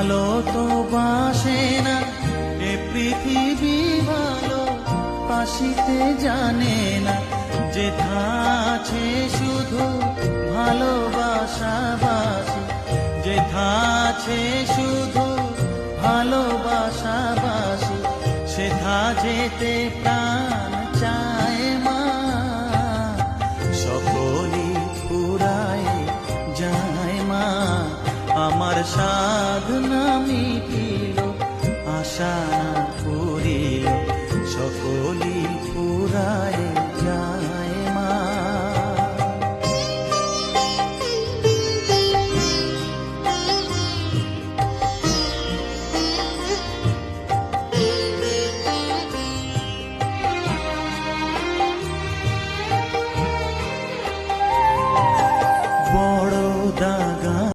ভালো তো বাসে না এ পৃথিবী, ভালো বাসিতে জানে না। যেথা আছে শুধু ভালোবাসাবাসি, যেথা আছে শুধু ভালোবাসাবাসি, সেথা যেতে প্রাণ চায় মা। সকলি ফুরায় যায় মা, আমার সাধনা মিটিল, আশা না করিল। সকল